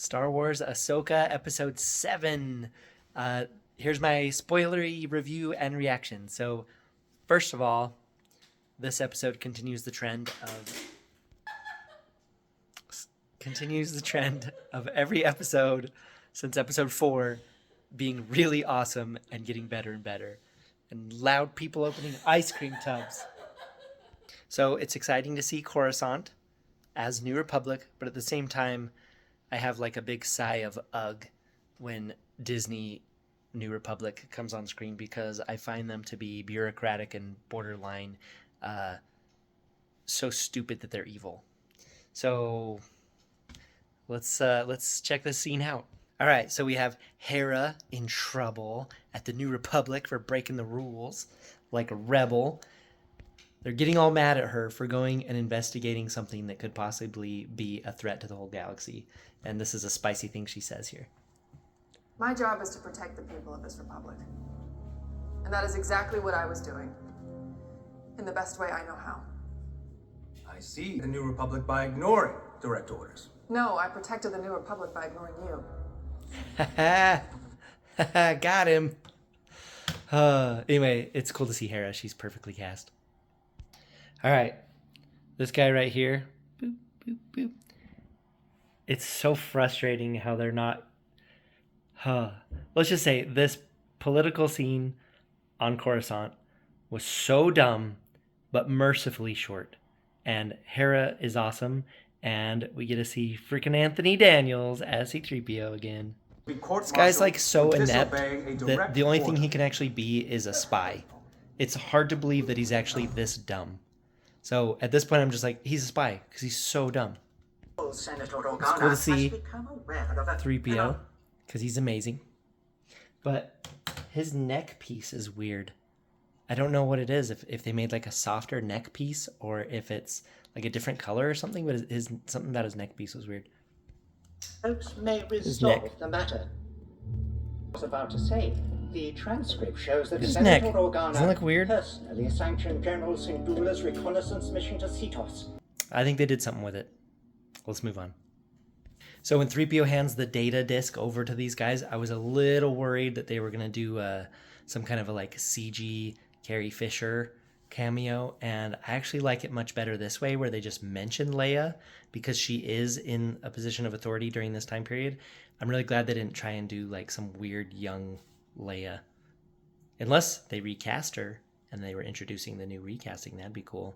Star Wars Ahsoka Episode 7. Here's my spoilery review and reaction. So, first of all, this episode continues the trend of every episode since episode 4 being really awesome and getting better and better. And loud people opening ice cream tubs. So it's exciting to see Coruscant as New Republic, but at the same time, I have like a big sigh of ugh when Disney New Republic comes on screen because I find them to be bureaucratic and borderline so stupid that they're evil. So let's check this scene out. All right, so we have Hera in trouble at the New Republic for breaking the rules like a rebel. They're getting all mad at her for going and investigating something that could possibly be a threat to the whole galaxy. And this is a spicy thing she says here. My job is to protect the people of this republic. And that is exactly what I was doing. In the best way I know how. I see the New Republic by ignoring direct orders. No, I protected the New Republic by ignoring you. Got him. Anyway, it's cool to see Hera. She's perfectly cast. All right. This guy right here. Boop, boop, boop. It's so frustrating how they're not... Let's just say this political scene on Coruscant was so dumb, but mercifully short. And Hera is awesome. And we get to see freaking Anthony Daniels as C-3PO again. This guy's like so inept that the only thing he can actually be is a spy. It's hard to believe that he's actually this dumb. So at this point, I'm just like, he's a spy because he's so dumb. It's cool to see 3PO because he's amazing. But his neck piece is weird. I don't know what it is, if they made like a softer neck piece or if it's like a different color or something, but something about his neck piece was weird. Folks may resolve the matter. I was about to say, the transcript shows that Senator Organa doesn't it look weird? Personally sanctioned General Syndulla's reconnaissance mission to Cetos. I think they did something with it. Let's move on. So when 3PO hands the data disk over to these guys, I was a little worried that they were going to do some kind of a like CG Carrie Fisher cameo, and I actually like it much better this way where they just mention Leia because she is in a position of authority during this time period. I'm really glad they didn't try and do like some weird young Leia. Unless they recast her and they were introducing the new recasting, that'd be cool.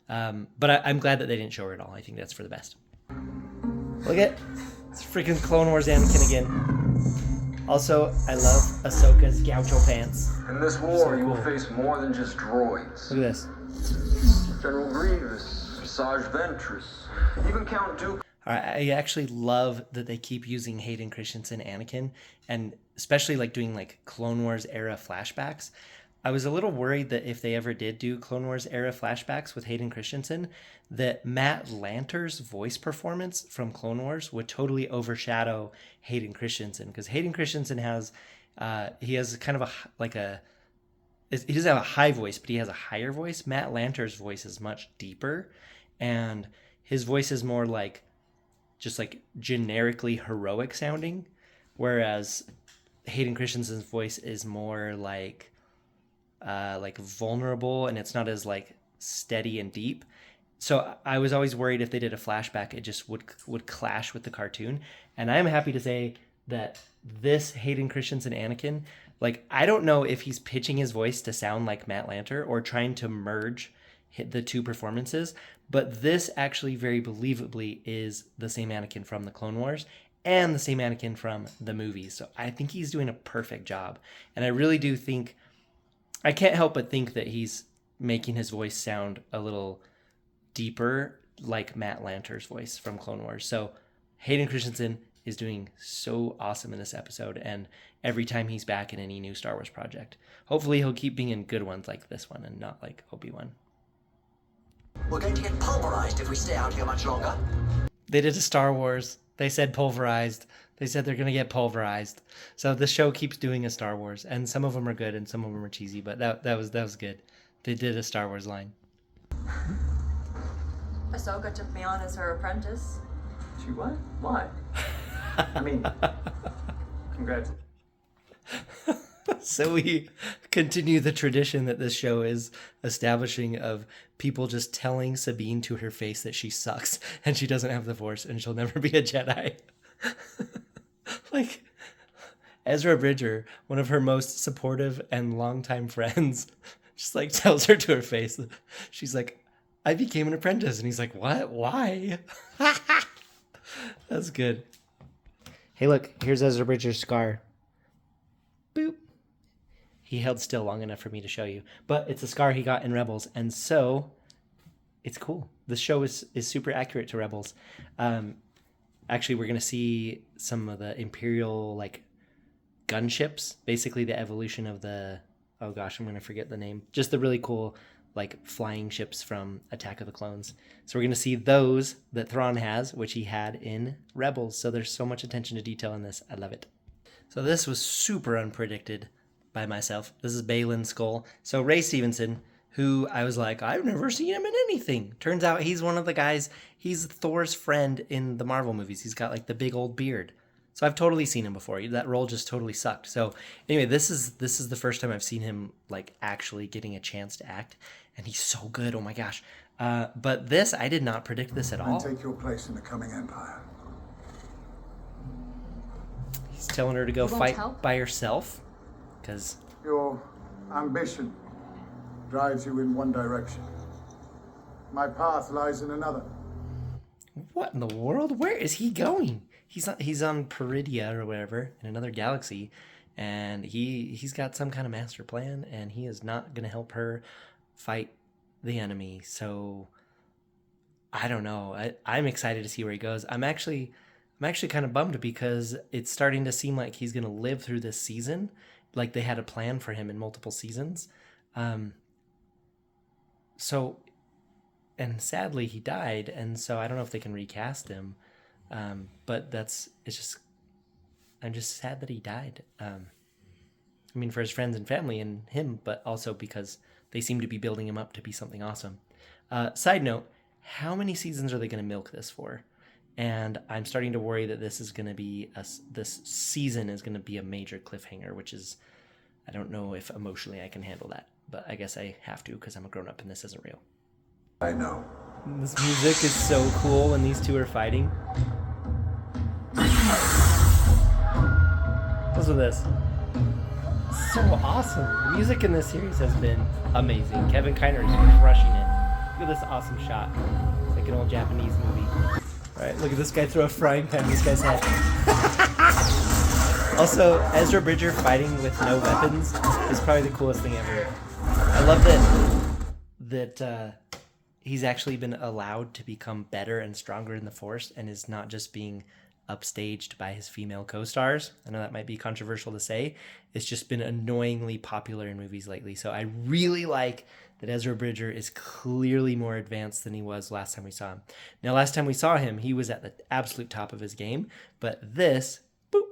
But I'm glad that they didn't show her at all. I think that's for the best. Look at it's freaking Clone Wars Anakin again. Also, I love Ahsoka's gaucho pants. In this war, you will face more than just droids. Look at this. General Grievous, Saj Ventress, even Count Dooku. I actually love that they keep using Hayden Christensen Anakin, and especially like doing like Clone Wars era flashbacks. I was a little worried that if they ever did do Clone Wars era flashbacks with Hayden Christensen, that Matt Lanter's voice performance from Clone Wars would totally overshadow Hayden Christensen, because Hayden Christensen has he has kind of he doesn't have a high voice, but he has a higher voice. Matt Lanter's voice is much deeper, and his voice is more like just like generically heroic sounding, whereas Hayden Christensen's voice is more like vulnerable, and it's not as like steady and deep. So I was always worried if they did a flashback, it just would clash with the cartoon. And I'm happy to say that this Hayden Christensen Anakin, like, I don't know if he's pitching his voice to sound like Matt Lanter or trying to merge the two performances, but this actually very believably is the same Anakin from the Clone Wars and the same Anakin from the movies. So I think he's doing a perfect job. And I really do think, I can't help but think that he's making his voice sound a little deeper like Matt Lanter's voice from Clone Wars. So Hayden Christensen is doing so awesome in this episode, and every time he's back in any new Star Wars project. Hopefully he'll keep being in good ones like this one and not like Obi-Wan. We're going to get pulverized if we stay out here much longer. They did a Star Wars. They said pulverized. They said they're going to get pulverized. So the show keeps doing a Star Wars, and some of them are good and some of them are cheesy, but that was good. They did a Star Wars line. Ahsoka took me on as her apprentice. She what? Why? I mean, congrats. So we continue the tradition that this show is establishing of people just telling Sabine to her face that she sucks and she doesn't have the Force and she'll never be a Jedi. Like Ezra Bridger, one of her most supportive and longtime friends, just like tells her to her face. She's like, I became an apprentice. And he's like, what? Why? That's good. Hey, look, here's Ezra Bridger's scar. Boop. He held still long enough for me to show you. But it's a scar he got in Rebels. And so it's cool. This show is super accurate to Rebels. Actually, we're going to see some of the Imperial, like, gunships. Basically, the evolution of the... Oh, gosh, I'm going to forget the name. Just the really cool, like, flying ships from Attack of the Clones. So we're going to see those that Thrawn has, which he had in Rebels. So there's so much attention to detail in this. I love it. So this was super unpredicted by myself. This is Balin's skull. So Ray Stevenson, who I was like, I've never seen him in anything. Turns out he's one of the guys, he's Thor's friend in the Marvel movies. He's got like the big old beard. So I've totally seen him before. That role just totally sucked. So anyway, this is the first time I've seen him like actually getting a chance to act. And he's so good. Oh my gosh. But this, I did not predict this at all. And take your place in the coming empire. He's telling her to go fight by herself. Because Your ambition drives you in one direction. My path lies in another. what in the world? Where is he going? He's on Peridia or whatever in another galaxy, and he's got some kind of master plan, and he is not going to help her fight the enemy. So I don't know. I'm excited to see where he goes. I'm actually kind of bummed because it's starting to seem like he's going to live through this season. Like they had a plan for him in multiple seasons. So, and sadly he died. And so I don't know if they can recast him. But I'm just sad that he died. I mean, for his friends and family and him, but also because they seem to be building him up to be something awesome. Side note, how many seasons are they going to milk this for? And I'm starting to worry that this season is going to be a major cliffhanger, which is, I don't know if emotionally I can handle that, but I guess I have to because I'm a grown-up and this isn't real. I know. This music is so cool when these two are fighting. Listen to this. So awesome. The music in this series has been amazing. Kevin Kiner is crushing it. Look at this awesome shot. It's like an old Japanese movie. All right, look at this guy throw a frying pan in this guy's head. Also, Ezra Bridger fighting with no weapons is probably the coolest thing ever. I love that he's actually been allowed to become better and stronger in the Force and is not just being upstaged by his female co-stars. I know that might be controversial to say. It's just been annoyingly popular in movies lately. So I really like that Ezra Bridger is clearly more advanced than he was last time we saw him. Now, last time we saw him, he was at the absolute top of his game, but this, boop,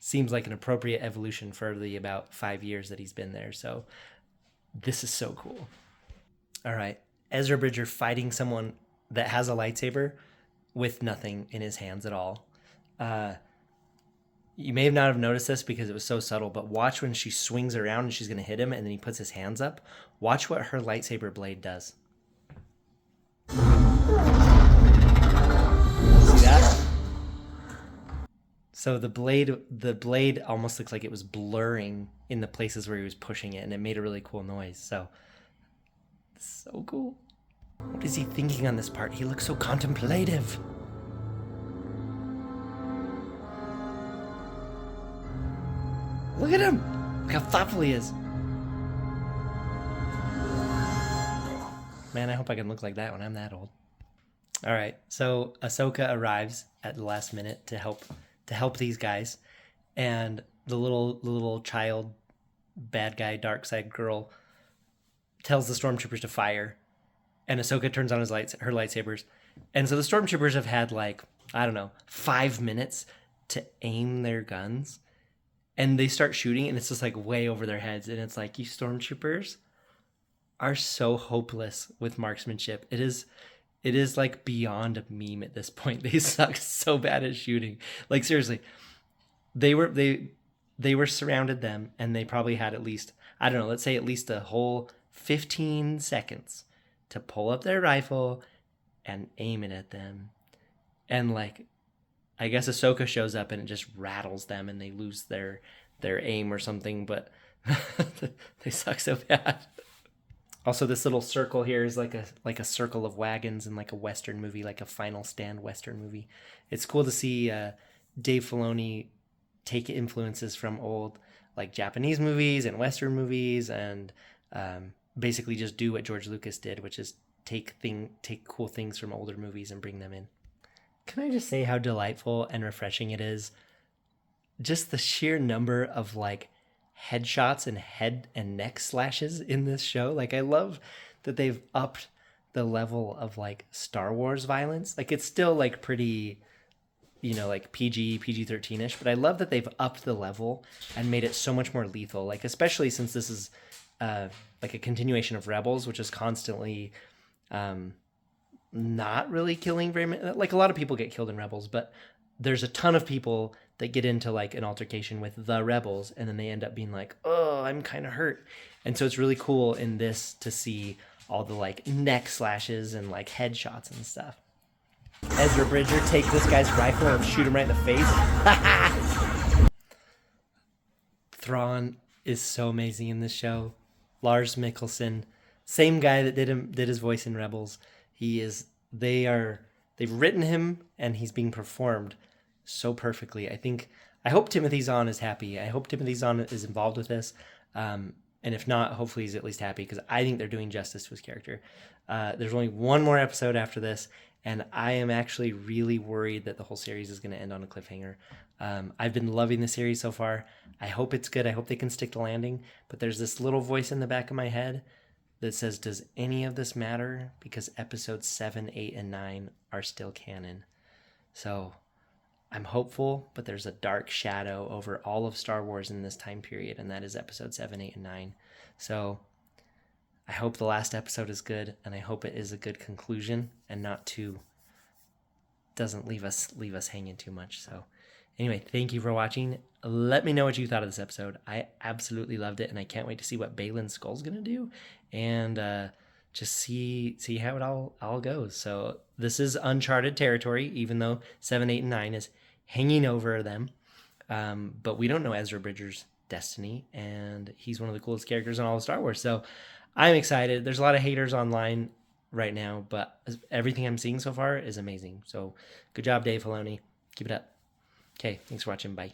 seems like an appropriate evolution for the about 5 years that he's been there. So this is so cool. All right, Ezra Bridger fighting someone that has a lightsaber with nothing in his hands at all. You may not have noticed this because it was so subtle, but watch when she swings around and she's going to hit him and then he puts his hands up. Watch what her lightsaber blade does. See that? So the blade almost looks like it was blurring in the places where he was pushing it, and it made a really cool noise. So cool. What is he thinking on this part? He looks so contemplative. Look at him! Look how thoughtful he is. Man, I hope I can look like that when I'm that old. All right, so Ahsoka arrives at the last minute to help these guys, and the little child bad guy dark side girl tells the stormtroopers to fire, and Ahsoka turns on her lightsabers, and so the stormtroopers have had 5 minutes to aim their guns. And they start shooting, and it's just like way over their heads. And it's like, you stormtroopers are so hopeless with marksmanship. It it is like beyond a meme at this point. They suck so bad at shooting. Like seriously, they were surrounded them, and they probably had at least, I don't know, let's say at least a whole 15 seconds to pull up their rifle and aim it at them. And like, I guess Ahsoka shows up and it just rattles them and they lose their aim or something, but they suck so bad. Also, this little circle here is like a circle of wagons in like a Western movie, like a Final Stand Western movie. It's cool to see Dave Filoni take influences from old like Japanese movies and Western movies, and basically just do what George Lucas did, which is take cool things from older movies and bring them in. Can I just say how delightful and refreshing it is? Just the sheer number of like headshots and head and neck slashes in this show. Like, I love that they've upped the level of like Star Wars violence. Like, it's still like pretty, you know, like PG-13ish, but I love that they've upped the level and made it so much more lethal. Like, especially since this is like a continuation of Rebels, which is constantly not really killing very many. Like, a lot of people get killed in Rebels, but there's a ton of people that get into like an altercation with the Rebels, and then they end up being like, oh, I'm kind of hurt. And so it's really cool in this to see all the like neck slashes and like headshots and stuff. Ezra Bridger, take this guy's rifle and shoot him right in the face. Thrawn is so amazing in this show. Lars Mikkelsen, same guy that did his voice in Rebels. They've written him and he's being performed so perfectly. I hope Timothy Zahn is happy. I hope Timothy Zahn is involved with this. And if not, hopefully he's at least happy, because I think they're doing justice to his character. There's only one more episode after this, and I am actually really worried that the whole series is going to end on a cliffhanger. I've been loving the series so far. I hope it's good. I hope they can stick to landing. But there's this little voice in the back of my head that says, does any of this matter? Because episodes 7, 8, and 9 are still canon. So I'm hopeful, but there's a dark shadow over all of Star Wars in this time period, and that is episode 7, 8, and 9. So I hope the last episode is good, and I hope it is a good conclusion and doesn't leave us hanging too much. So anyway, thank you for watching. Let me know what you thought of this episode. I absolutely loved it, and I can't wait to see what Baylan Skoll's going to do, and just see how it all goes. So this is uncharted territory, even though 7, 8, and 9 is hanging over them. But we don't know Ezra Bridger's destiny, and he's one of the coolest characters in all of Star Wars. So I'm excited. There's a lot of haters online right now, but everything I'm seeing so far is amazing. So good job, Dave Filoni. Keep it up. Okay, thanks for watching. Bye.